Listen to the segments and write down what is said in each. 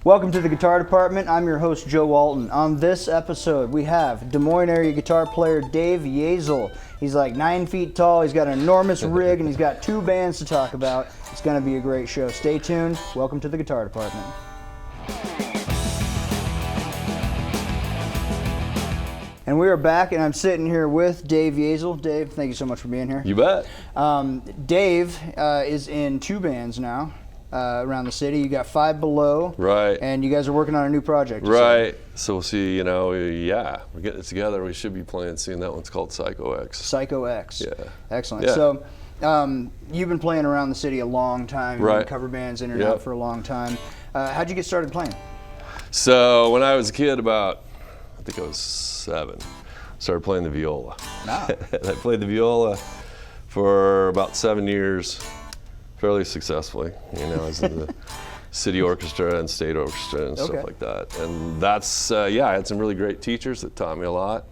Welcome to the Guitar Department. I'm your host, Joe Alton. On this episode, we have Des Moines area guitar player Dave Yazel. He's like 9 feet tall, he's got an enormous rig, and he's got 2 bands to talk about. It's going to be a great show. Stay tuned. Welcome to the Guitar Department. And we are back, and I'm sitting here with Dave Yazel. Dave, thank you so much for being here. You bet. Dave is in 2 bands now. Around the city. You got Five Below. Right. And you guys are working on a new project. Right. So we'll see, we're getting it together. We should be playing soon. That one's called Psycho X. Psycho X. Yeah. Excellent. Yeah. So you've been playing around the city a long time. You've been cover bands in and out for a long time. How'd you get started playing? So when I was a kid, I think I was 7, started playing the viola. Wow. And I played the viola for about 7 years. Fairly successfully, I was in the city orchestra and state orchestra and stuff like that. And that's, I had some really great teachers that taught me a lot.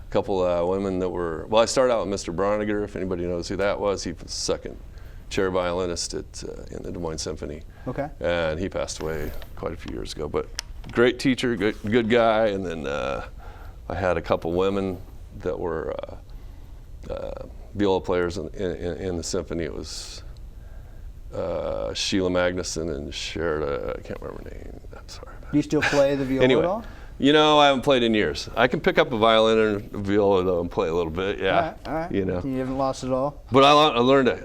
A couple women that were, I started out with Mr. Broniger, if anybody knows who that was. He was second chair violinist in the Des Moines Symphony. Okay. And he passed away quite a few years ago. But great teacher, good guy. And then I had a couple women that were viola players in the symphony. It was Sheila Magnuson and Sherida, I can't remember her name. I'm sorry. Do you still play the viola anyway, at all? I haven't played in years. I can pick up a violin and a viola though and play a little bit. Yeah. All right. You haven't lost it all? But I learned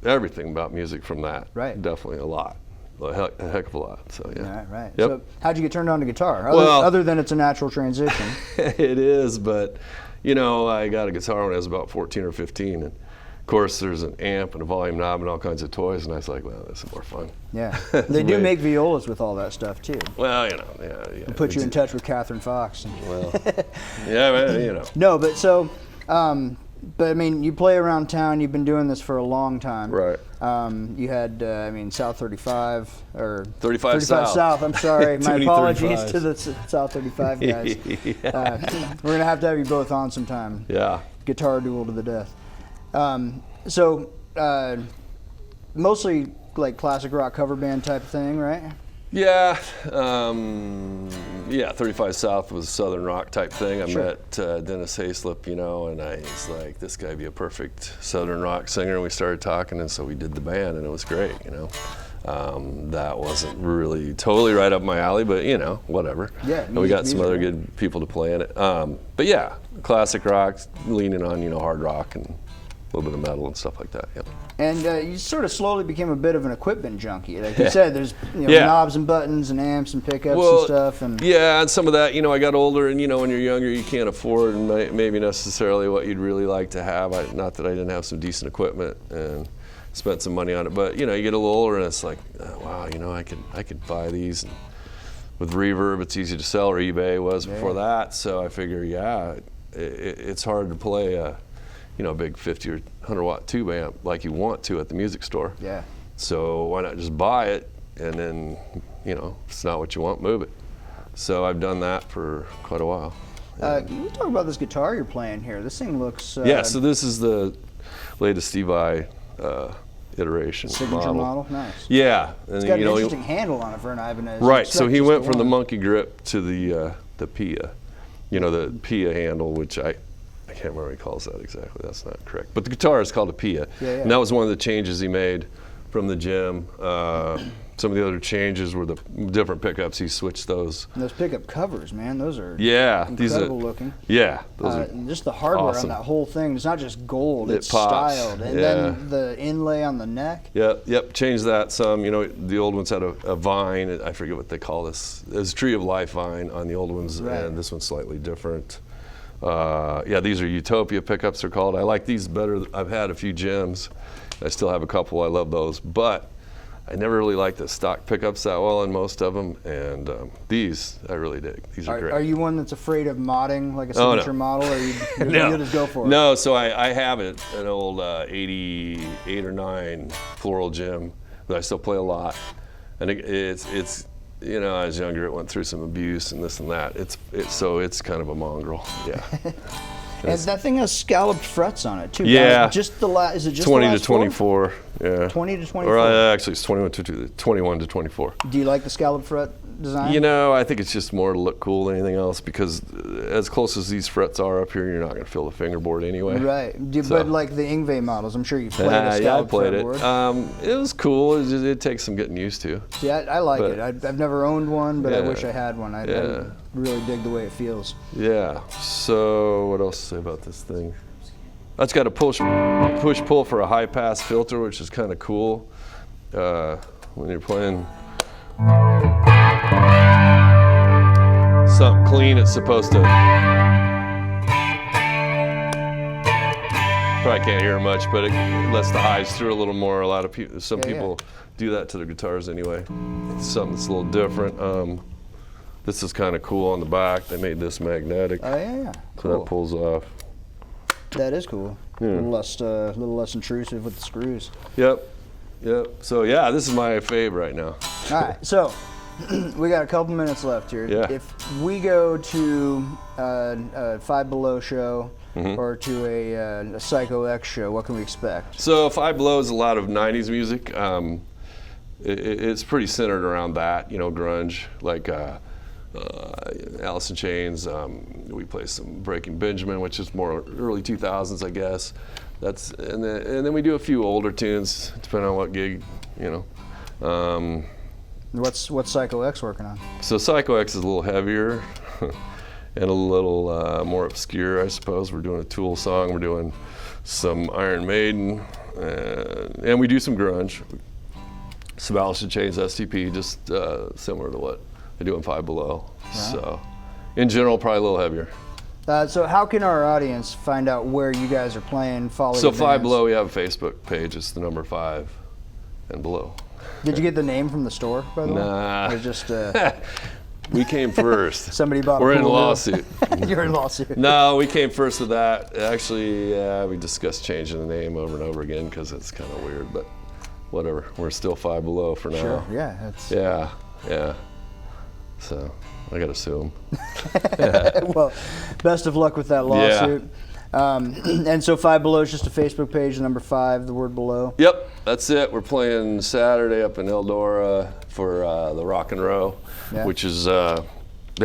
everything about music from that. Right. Definitely a lot. A heck of a lot. So yeah. Right. Yep. So how'd you get turned on to guitar? Other than it's a natural transition. It is, but I got a guitar when I was about 14 or 15, and of course, there's an amp and a volume knob and all kinds of toys, and I was like, well, this is more fun. Yeah. They do make violas with all that stuff, too. Well, yeah. They put you in touch with Catherine Fox. Well, yeah, No, but so, you play around town. You've been doing this for a long time. Right. You had, South 35, or 35 South. I'm sorry. My apologies 35s. to the South 35 guys. We're going to have you both on sometime. Yeah. Guitar duel to the death. Mostly like classic rock cover band type of thing, right? Yeah, 35 South was Southern rock type thing. I met Dennis Hayslip, and I was like, this guy would be a perfect Southern rock singer, and we started talking, and so we did the band, and it was great, That wasn't really totally right up my alley, but whatever. Yeah. And we got some other good people to play in it. But yeah, classic rock, leaning on, hard rock and a little bit of metal and stuff like that. Yep. And you sort of slowly became a bit of an equipment junkie. Like you said, there's knobs and buttons and amps and pickups and stuff. And some of that, I got older, and when you're younger, you can't afford maybe necessarily what you'd really like to have. Not that I didn't have some decent equipment and spent some money on it, but you get a little older, and it's like, wow, I could buy these. And with reverb, it's easy to sell, or eBay was before that. So I figure, it's hard to play a big 50 or 100 watt tube amp like you want to at the music store. Yeah. So why not just buy it, and then, if it's not what you want, move it. So I've done that for quite a while. Can you talk about this guitar you're playing here? This thing looks... so this is the latest Steve I iteration. Signature model? Nice. Yeah. And it's got an interesting handle on it for an Ibanez. Right, so he went from the monkey grip to the Pia. The Pia handle, which I can't remember what he calls that exactly. That's not correct. But the guitar is called a Pia. Yeah. And that was one of the changes he made from the Jim. Some of the other changes were the different pickups. He switched those. And those pickup covers, man, those are incredible looking. Yeah. Those are just the hardware awesome. on that whole thing. It's not just gold. It's pops. styled. And then the inlay on the neck. Yep. Changed that some. The old ones had a vine. I forget what they call this. There's a Tree of Life vine on the old ones, and this one's slightly different. These are Utopia pickups, they're called. I like these better. I've had a few Jims. I still have a couple. I love those. But I never really liked the stock pickups that well in most of them. And these, I really dig. These are great. Are you one that's afraid of modding, like a signature model, or you'll just go for it? No, so I have an old 88 or 9 floral Jim that I still play a lot. And it's I was younger, it went through some abuse and this and that. It's kind of a mongrel, yeah. And that thing has scalloped frets on it too. Yeah. Is it just 20 the to 24, floor? Yeah. 20 to 24? Or actually it's 21 to 24. Do you like the scalloped fret design? You know, I think it's just more to look cool than anything else, because as close as these frets are up here, you're not going to feel the fingerboard anyway. Right. So- But like the Ingve models, I'm sure you've played a Yeah, I scallop played it. fretboard. It was cool. It takes some getting used to. Yeah, I like but- it. I've never owned one, but I Yeah. wish I had one. I really dig the way it feels. Yeah. So what else to say about this thing? That's got a push-pull for a high-pass filter, which is kind of cool. When you're playing something clean, it's supposed to. Probably can't hear much, but it lets the highs through a little more. A lot of people, some people do that to their guitars anyway. It's something that's a little different. This is kind of cool on the back. They made this magnetic, Oh yeah, so cool. that pulls off. That is cool. Yeah. A little less intrusive with the screws. Yep. So yeah, this is my fave right now. All right, so we got a couple minutes left here. Yeah. If we go to a Five Below show or to a Psycho X show, what can we expect? So Five Below is a lot of '90s music. It's pretty centered around that, you know, grunge, like Alice in Chains. We play some Breaking Benjamin, which is more early 2000s, I guess. And then we do a few older tunes, depending on what gig, you know. What's Psycho X working on? So Psycho X is a little heavier and a little more obscure, I suppose. We're doing a Tool song, we're doing some Iron Maiden, and we do some grunge. Some Alice in Chains, STP, just similar to what I do in Five Below. Yeah. So in general, probably a little heavier. So how can our audience find out where you guys are playing? Follow So your Five bands? Below, we have a Facebook page. It's the number 5 and below. Did you get the name from the store, by the way? Nah. Or just We came first. somebody bought We're a in a pool lawsuit. You're in lawsuit. No, we came first with that. Actually, we discussed changing the name over and over again because it's kind of weird, but whatever. We're still Five Below for now. Sure, yeah. That's, Yeah. So I got to sue them. well, best of luck with that lawsuit. And so Five Below is just a Facebook page, the number 5, the word below. Yep, that's it. We're playing Saturday up in Eldora for the Rock and Row, which is they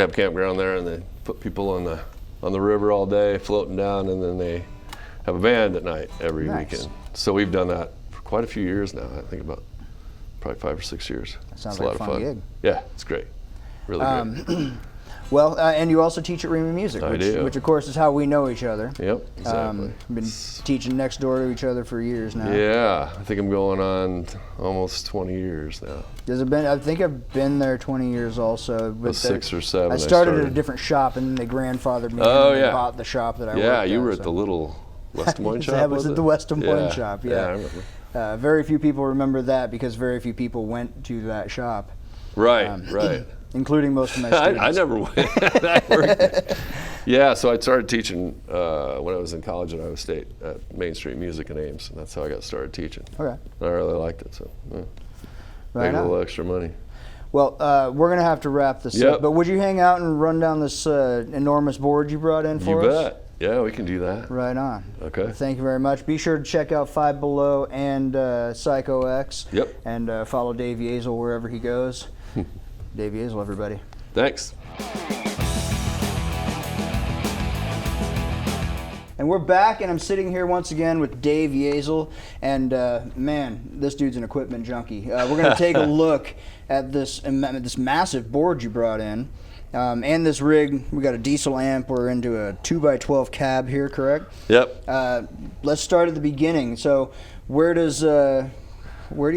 have a campground there, and they put people on the river all day, floating down, and then they have a band at night every weekend. So we've done that for quite a few years now. I think about probably 5 or 6 years. That sounds It's a like lot a fun of fun. gig. Yeah, it's great. Really great. Well, and you also teach at Remy Music, I do. which of course is how we know each other. Yep, exactly. Been teaching next door to each other for years now. Yeah, I think I'm going on almost 20 years now. Has it been? I think I've been there 20 years also. But 6 or 7. I started at a different shop, and then they grandfathered me Oh, in and yeah. bought the shop that I worked Yeah, at. you were at so. the little West Des Moines shop, That was it? at the West Des Moines shop, Yeah, I remember. Very few people remember that because very few people went to that shop. Right. Including most of my students. I never went. That worked. Yeah, so I started teaching when I was in college at Iowa State at Main Street Music in Ames, and that's how I got started teaching. Okay. I really liked it, so yeah. Right Made a on. little extra money. Well, we're going to have to wrap this Yep. up, but would you hang out and run down this enormous board you brought in for You us? bet. Yeah, we can do that. Right on. Okay. Well, thank you very much. Be sure to check out Five Below and Psycho X. Yep. And follow Dave Yazel wherever he goes. Dave Yazel, everybody. Thanks. And we're back, and I'm sitting here once again with Dave Yazel. And man, this dude's an equipment junkie. We're going to take a look at this massive board you brought in. And this rig. We got a diesel amp. We're into a 2x12 cab here, correct? Yep. Let's start at the beginning. So where do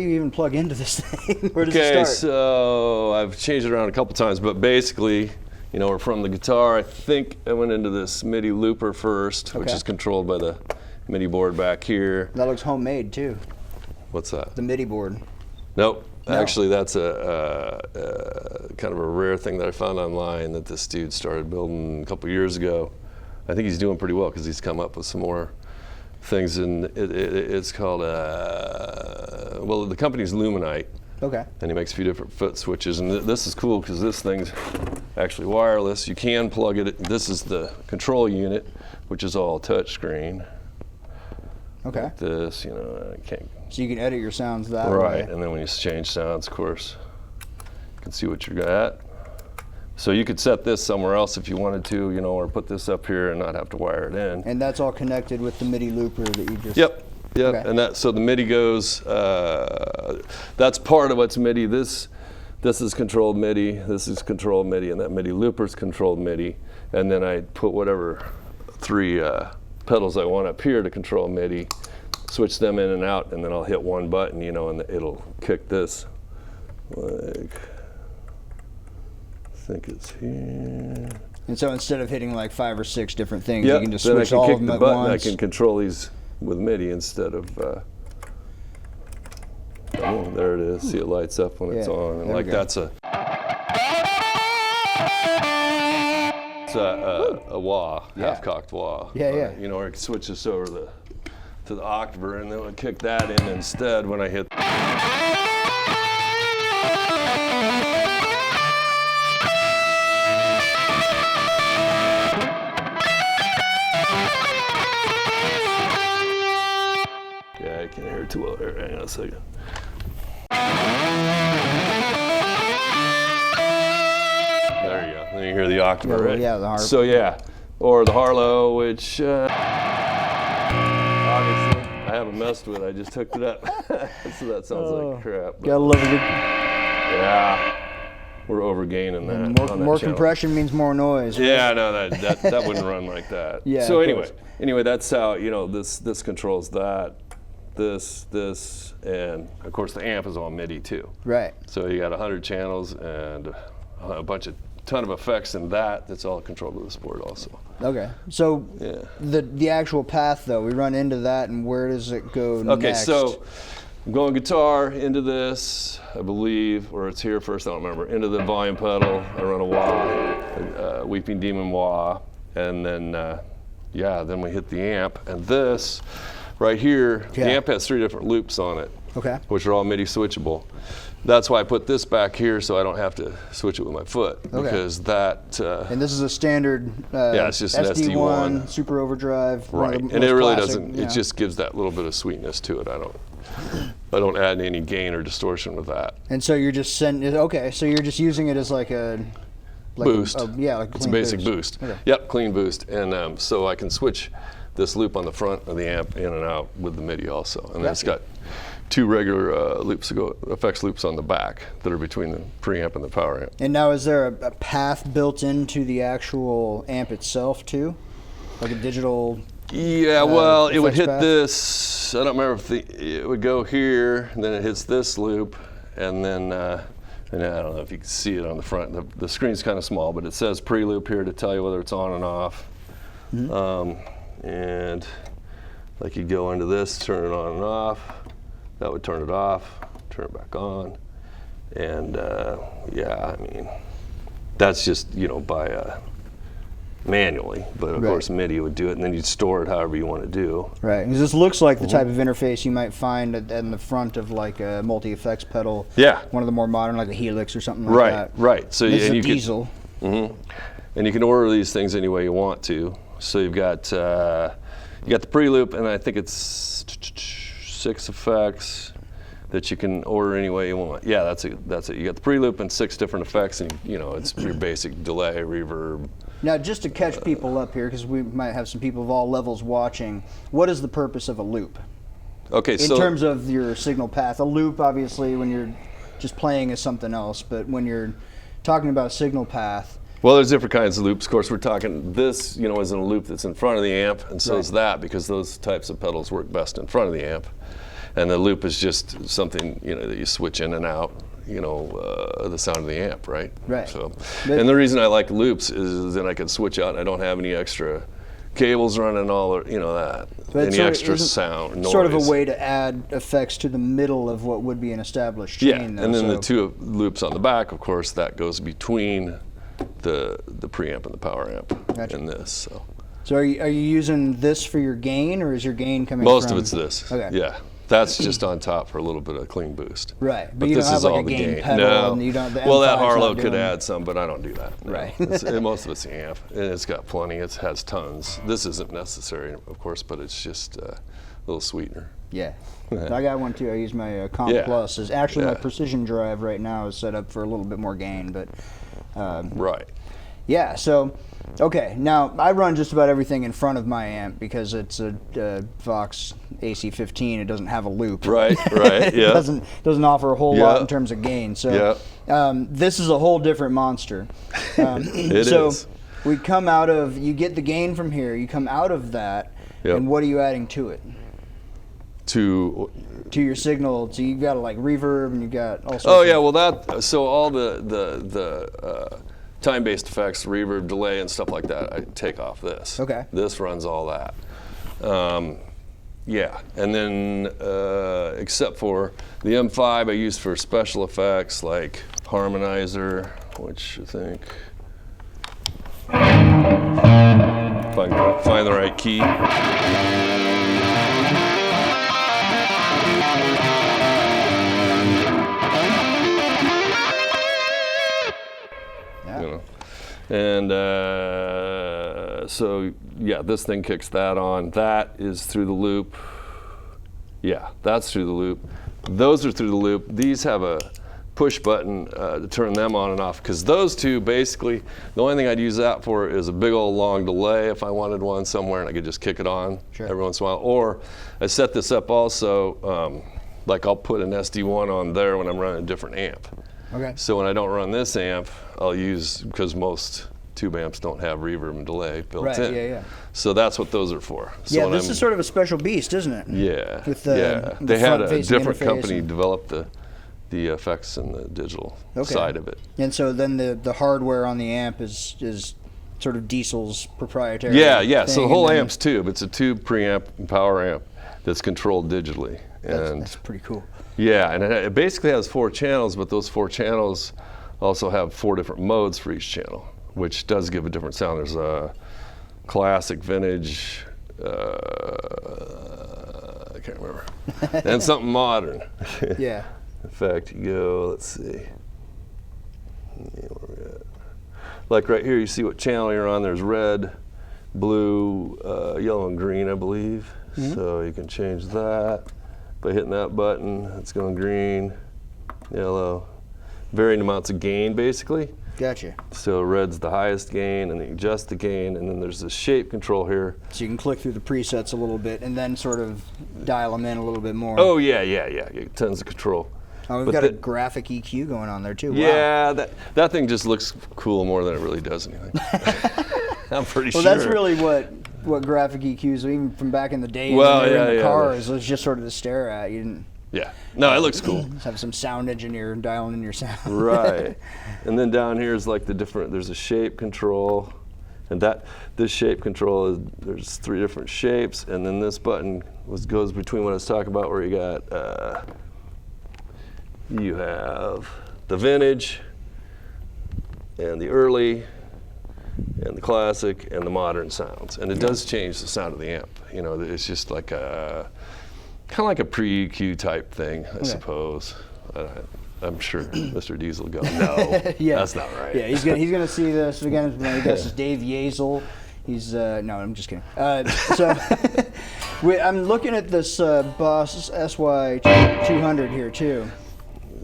you even plug into this thing? Where does it Okay, start? so I've changed it around a couple times, but basically, you know, we're from the guitar. I think I went into this MIDI looper first, which Okay. is controlled by the MIDI board back here. That looks homemade too. What's that? The MIDI board. Nope. No. Actually, that's a kind of a rare thing that I found online that this dude started building a couple years ago. I think he's doing pretty well because he's come up with some more things, and it's called well, the company's Luminite, Okay. and he makes a few different foot switches. And this is cool because this thing's actually wireless. You can plug it. This is the control unit, which is all touch screen. Okay. Like this, you know, I can't. So you can edit your sounds that Right, way. and then when you change sounds, of course, you can see what you're at. So you could set this somewhere else if you wanted to, you know, or put this up here and not have to wire it in. And that's all connected with the MIDI looper that you just... Yep. Okay. And so the MIDI goes, that's part of what's MIDI. This is controlled MIDI, this is controlled MIDI, and that MIDI looper's controlled MIDI. And then I put whatever 3 pedals I want up here to control MIDI, switch them in and out, and then I'll hit one button, you know, and it'll kick this. Like, I think it's here. And so instead of hitting like 5 or 6 different things, Yep. you can just Then switch I can all kick of them the at button. once. I can control these with MIDI instead of. Oh, there it is. See, it lights up when it's on, and like that's a wah, half-cocked wah. Yeah. You know, or I can switch this over to the octaver, and then I'll kick that in instead when I hit. Yeah, I can't hear it too well there. Hang on a second. There you go. Then you hear the octave, right? Yeah, the harp. So yeah, or the Harlow, which obviously I haven't messed with. I just hooked it up, so that sounds like crap. But Gotta love it. yeah, we're overgaining that. on that More channel. compression means more noise. Right? Yeah, no, that wouldn't run like that. Yeah, So of anyway, that's how, you know, this controls that, this, and of course the amp is all MIDI too. Right. So you got 100 channels and a ton of effects in that. That's all controlled with this board also. Okay. So Yeah. the actual path though, we run into that, and where does it go next? Okay, so I'm going guitar into this, I believe, or it's here first, I don't remember, into the volume pedal. I run a wah, Weeping Demon wah, and then, then we hit the amp. And this, right here, the amp has 3 different loops on it, which are all MIDI switchable. That's why I put this back here so I don't have to switch it with my foot, because that... and this is a standard it's just an SD1 Super Overdrive. Right, and it really doesn't, it just gives that little bit of sweetness to it. I don't add any gain or distortion with that. And so you're just sending it, so you're just using it as like a... boost. Like a it's a basic boost. Okay. Yep, clean boost. And so I can switch this loop on the front of the amp in and out with the MIDI also. And then it's got 2 regular effects loops on the back that are between the preamp and the power amp. And now is there a path built into the actual amp itself too? Like a digital... Yeah, well, it would hit path? this. I don't remember if it would go here, and then it hits this loop, and then, and I don't know if you can see it on the front. The screen's kind of small, but it says pre-loop here to tell you whether it's on and off. And like you go into this, turn it on and off. That would turn it off, turn it back on. And I mean, that's just, you know, by manually, but of course MIDI would do it, and then you'd store it however you want to do. Right, because this looks like the type of interface you might find in the front of like a multi-effects pedal. Yeah. One of the more modern, like a Helix or something like that. Right. So This is and a you diesel. And you can order these things any way you want to. So you've got the pre-loop, and I think it's 6 effects that you can order any way you want. Yeah, that's it. You got the pre-loop and 6 different effects, and you know it's your basic delay, reverb. Now, just to catch people up here, because we might have some people of all levels watching, what is the purpose of a loop? Okay, in terms of your signal path, a loop obviously when you're just playing is something else, but when you're talking about a signal path. Well, there's different kinds of loops. Of course, we're talking this, you know, is in a loop that's in front of the amp, and so is that, because those types of pedals work best in front of the amp. And the loop is just something, you know, that you switch in and out, you know, the sound of the amp, right? Right. So, and the reason I like loops is that I can switch out and I don't have any extra cables running all, you know, any extra sound, noise. Sort of a way to add effects to the middle of what would be an established chain. Yeah, though, and then the 2 loops on the back, of course, that goes between the preamp and the power amp in this. So are you using this for your gain, or is your gain coming Most from... of it's this. Okay. Yeah. That's just on top for a little bit of clean boost. Right, but you this don't have is like all a the gain gain. pedal. No. And you don't, the Well, that M5's Harlow not could doing... add some, but I don't do that. No. Right. Most of it's the amp, and it's got plenty. It has tons. This isn't necessary, of course, but it's just a little sweetener. Yeah. I got one too. I use my Comp Plus. Actually, my Precision Drive right now is set up for a little bit more gain, but Right. Yeah, so, okay, now I run just about everything in front of my amp because it's a Vox AC-15. It doesn't have a loop. Right, It yeah. doesn't offer a whole lot in terms of gain. So this is a whole different monster. It so is. we come out of, you get the gain from here, you come out of that, and what are you adding to it? To your signal, so you got like reverb and you got all sorts so all the time-based effects, reverb, delay, and stuff like that, I take off this. Okay. This runs all that. Yeah, and then except for the M5 I use for special effects like harmonizer, which I think, if I can find the right key. You know. And so, yeah, this thing kicks that on. That is through the loop. Yeah, that's through the loop. Those are through the loop. These have a push button to turn them on and off, because those two, basically, the only thing I'd use that for is a big old long delay if I wanted one somewhere and I could just kick it on every once in a while. Or I set this up also, like I'll put an SD1 on there when I'm running a different amp. Okay. So when I don't run this amp, I'll use, because most tube amps don't have reverb and delay built in. Yeah. So that's what those are for. So Yeah, this is sort of a special beast, isn't it? Yeah. With the They had a front-facing different interface company develop the effects and the digital side of it. And so then the hardware on the amp is sort of Diesel's proprietary. Yeah. So the thing, whole and then amp's tube. It's a tube preamp and power amp that's controlled digitally. And that's pretty cool. yeah, and it basically has 4 channels, but those 4 channels also have 4 different modes for each channel, which does give a different sound. There's a classic, vintage, I can't remember, and something modern. Yeah. In fact, you go, let's see. Yeah, where we at? Like right here, you see what channel you're on. There's red, blue, yellow, and green, I believe. Mm-hmm. So you can change that by hitting that button. It's going green, yellow, varying amounts of gain, basically. Gotcha. So red's the highest gain, and then you adjust the gain, and then there's this shape control here. So you can click through the presets a little bit and then sort of dial them in a little bit more. Oh, yeah. Tons of control. Oh, we've got a graphic EQ going on there too. Yeah, wow. That thing just looks cool more than it really does anything. I'm pretty sure. Well, that's really what graphic EQs, even from back in the day, in the cars, it was just sort of to stare at. You didn't. Yeah. No, it looks cool. Just have some sound engineer dialing in your sound. Right. And then down here is like there's a shape control, and this shape control there's 3 different shapes, and then this button goes between what I was talking about, where you got you have the vintage and the early and the classic and the modern sounds, and it does change the sound of the amp. You know, it's just like kind of like a pre-EQ type thing, I suppose. I'm sure Mr. Diesel will go, no, that's not right. Yeah, he's gonna see this again. This is Dave Yazel. He's no, I'm just kidding. So I'm looking at this Boss SY200 here too.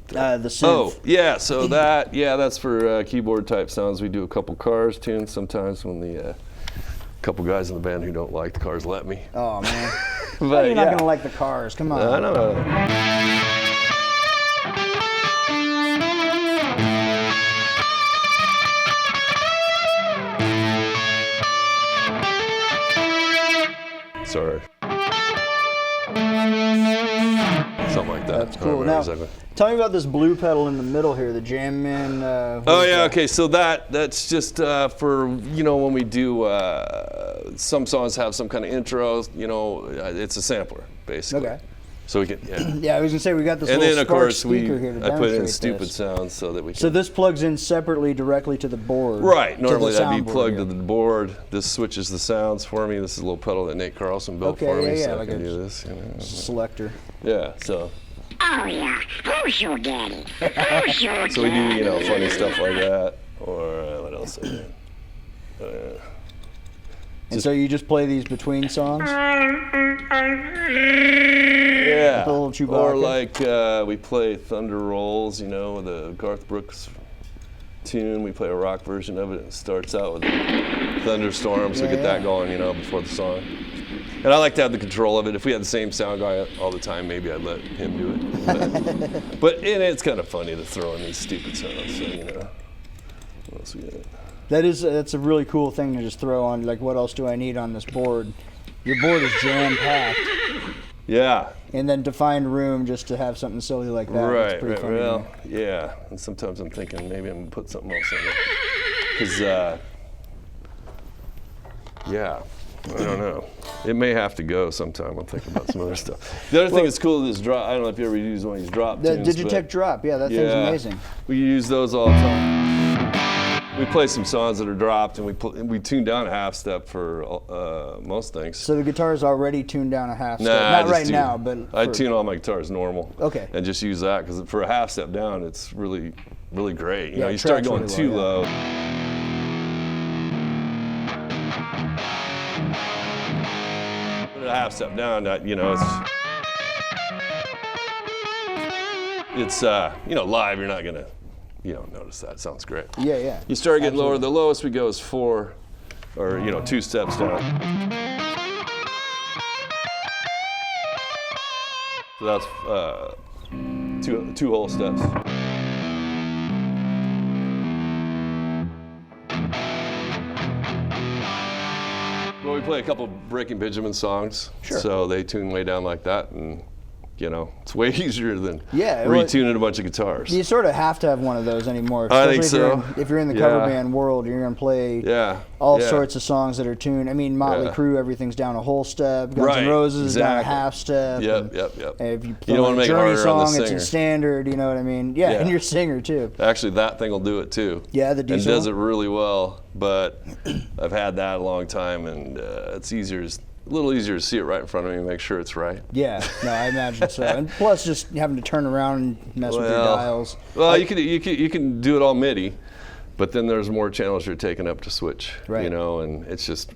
The synth. Oh, yeah. So that's for keyboard type sounds. We do a couple Cars tunes sometimes when the couple guys in the band who don't like the Cars let me. Oh man. But you're not gonna like the Cars. Come on. I know. Sorry. Something like that. That's cool. Now, tell me about this blue pedal in the middle here, the Jam Man. Okay. So that's just for, when we do, some songs have some kind of intro, it's a sampler, basically. Okay. So we can, yeah, I was gonna say we got this and little then of Spark course speaker here to I put in demonstrate stupid this. sounds so that we can. So this plugs in separately directly to the board. Right. Normally that'd be soundboard, plugged to the board. This switches the sounds for me. This is a little pedal that Nate Carlson built for me, so like I can a do this. Selector. Yeah. So. Oh yeah, who's your daddy? Who's your daddy? So we do, funny stuff like that, or what else? And so you just play these between songs? Yeah. The little Chewbacca? Or like we play Thunder Rolls, the Garth Brooks tune. We play a rock version of it. It starts out with thunderstorms. So we get that going, before the song. And I like to have the control of it. If we had the same sound guy all the time, maybe I'd let him do it. But it's kind of funny to throw in these stupid sounds. So, what else we got? That's a really cool thing to just throw on. Like, what else do I need on this board? Your board is jam-packed. Yeah. And then to find room just to have something silly like that. Right. Pretty funny. Well, yeah. And sometimes I'm thinking maybe I'm going to put something else in it. Because, I don't know. It may have to go sometime. I'm thinking about some other stuff. The other thing that's cool is drop. I don't know if you ever use one of these drop tunes. The Digitech drop. Yeah, that thing's amazing. We use those all the time. We play some songs that are dropped, and we tune down a half step for most things. So the guitar is already tuned down a half step. Nah, Not right now, but I tune all my guitars normal. Okay. And just use that because for a half step down, it's really, really great. You it start tracks going really too well, low. Put a half step down, it's live. You're not gonna. You don't notice that. It sounds great. Yeah. You start getting lower. The lowest we go is 4, or 2 steps down. So that's two whole steps. Well, we play a couple Breaking Benjamin songs. Sure. So they tune way down like that, and it's way easier than well, retuning a bunch of guitars. You sort of have to have one of those anymore. I think so. so. If you're in the cover band world, you're going to play all sorts of songs that are tuned. I mean, Motley Crue, everything's down a whole step. Guns N' Roses down a half step. Yep. If you don't want to make it Journey harder on the song, singer. it's in standard. You know what I mean? Yeah, and your singer too. Actually, that thing will do it too. Yeah, the diesel. And does it really well. But I've had that a long time, and it's a little easier to see it right in front of me and make sure it's right. Yeah, no, I imagine so. And plus, just having to turn around and mess with your dials. Well, you can do it all MIDI, but then there's more channels you're taking up to switch. Right. And it's just,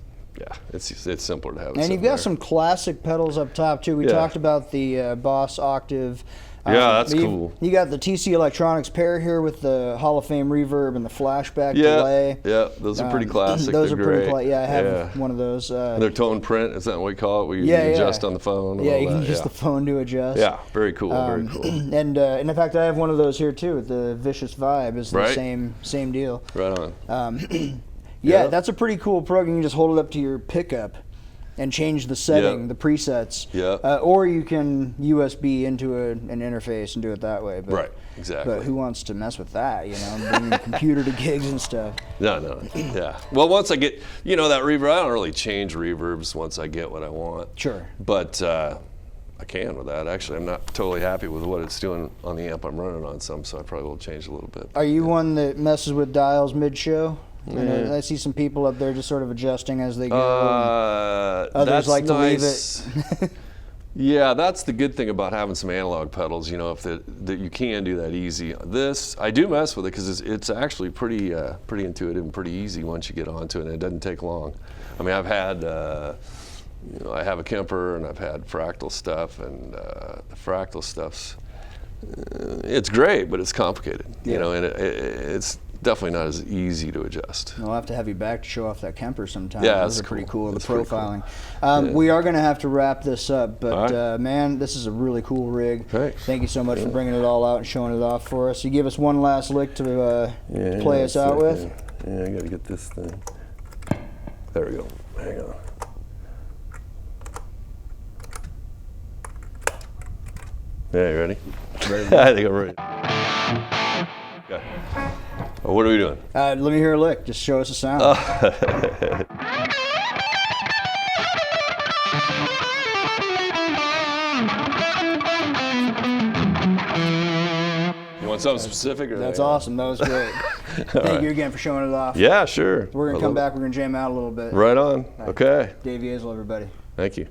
it's simpler to have. And you've got some classic pedals up top too. We talked about the Boss Octave. That's cool. You got the TC Electronics pair here with the Hall of Fame reverb and the flashback delay. Yeah, those are pretty classic. Those They're are pretty great. I have one of those. They're tone print, is that what we call it? Where you adjust on the phone? Yeah, you can use the phone to adjust. Yeah, very cool, very cool. And in fact, I have one of those here too. The Vicious Vibe is the same deal. Right on. That's a pretty cool program. You can just hold it up to your pickup and change the setting, the presets. Yeah. Or you can USB into an interface and do it that way. But, right, exactly. But who wants to mess with that, bringing a computer to gigs and stuff? No, yeah. Well, once I get, that reverb, I don't really change reverbs once I get what I want. Sure. But I can with that. Actually, I'm not totally happy with what it's doing on the amp I'm running on so I probably will change a little bit. Are you one that messes with dials mid-show? I see some people up there just sort of adjusting as they go. Others like to leave it. Yeah, that's the good thing about having some analog pedals. That you can do that easy. This I do mess with it because it's actually pretty intuitive and pretty easy once you get onto it, and it doesn't take long. I mean, I've had I have a Kemper and I've had fractal stuff, and the fractal stuff's it's great, but it's complicated. And it's definitely not as easy to adjust. I'll have to have you back to show off that Kemper sometime. Yeah, those are cool. pretty cool. That's the profiling. We are going to have to wrap this up, but man, this is a really cool rig. Thanks. Thank you so much for bringing it all out and showing it off for us. You give us one last lick to play us out with. Yeah, I got to get this thing. There we go. Hang on. Yeah, you ready? I think I'm ready. Okay. Well, what are we doing? Let me hear a lick. Just show us a sound. You want something specific? Or That's awesome. That was great. Thank you again for showing it off. Yeah, sure. We're going to come back. We're going to jam out a little bit. Right on. Okay. Dave Yazel, everybody. Thank you.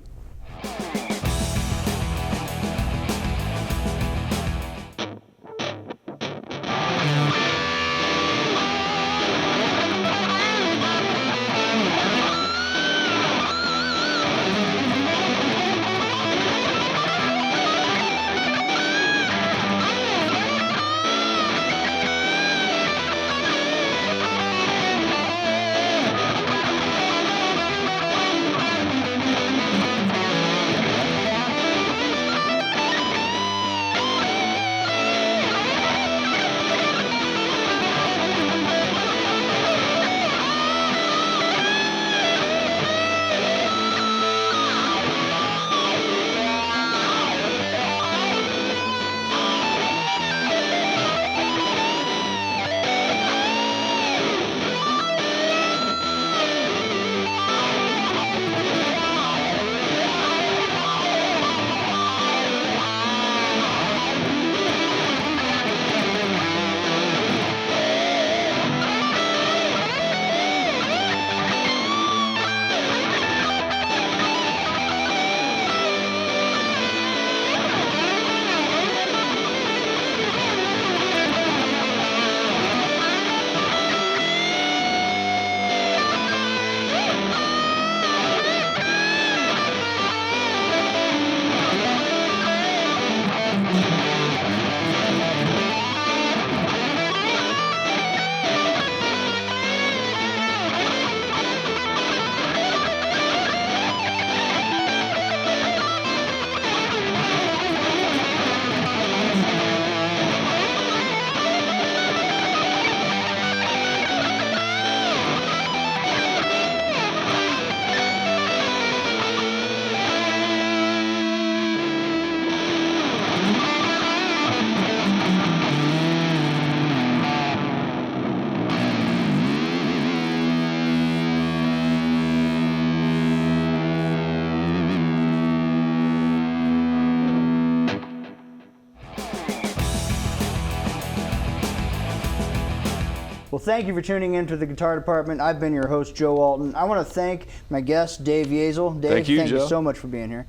Well, thank you for tuning in to the Guitar Department. I've been your host, Joe Alton. I want to thank my guest, Dave Yazel. Dave, Thank you, you Joe. so much for being here.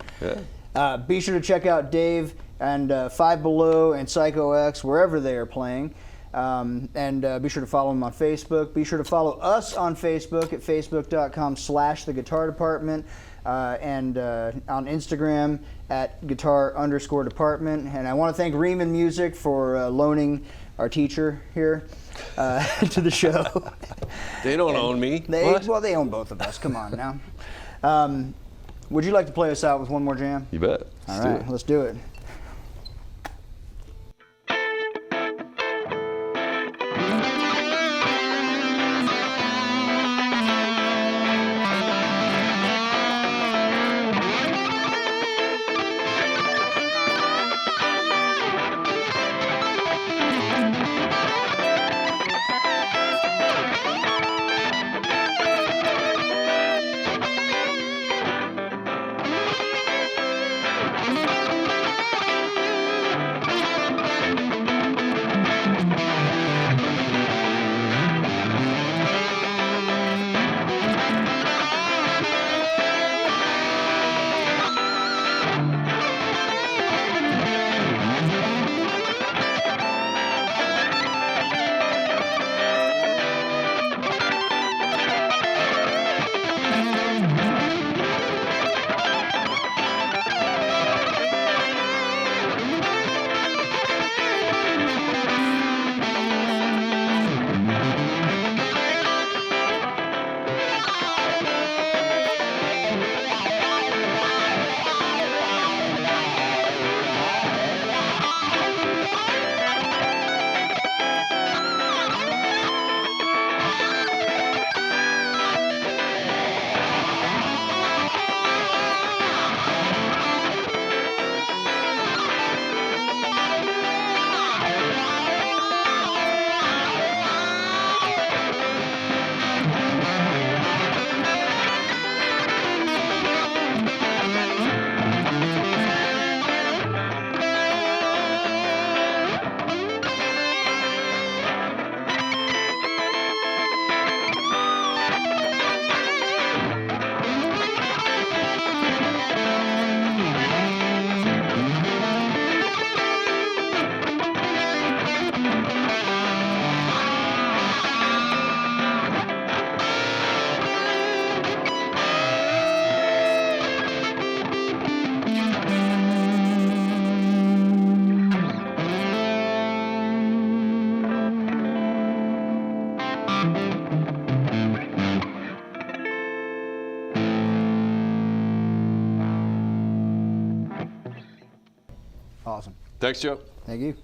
Yeah. Be sure to check out Dave and Five Below and Psycho X, wherever they are playing. And be sure to follow them on Facebook. Be sure to follow us on Facebook at facebook.com/The Guitar Department. And on Instagram at guitar_department. And I want to thank Riemann Music for loaning our teacher here to the show. They don't own me. Well, they own both of us. Come on now. Would you like to play us out with one more jam? You bet. All right, let's do it. Awesome. Thanks, Joe. Thank you.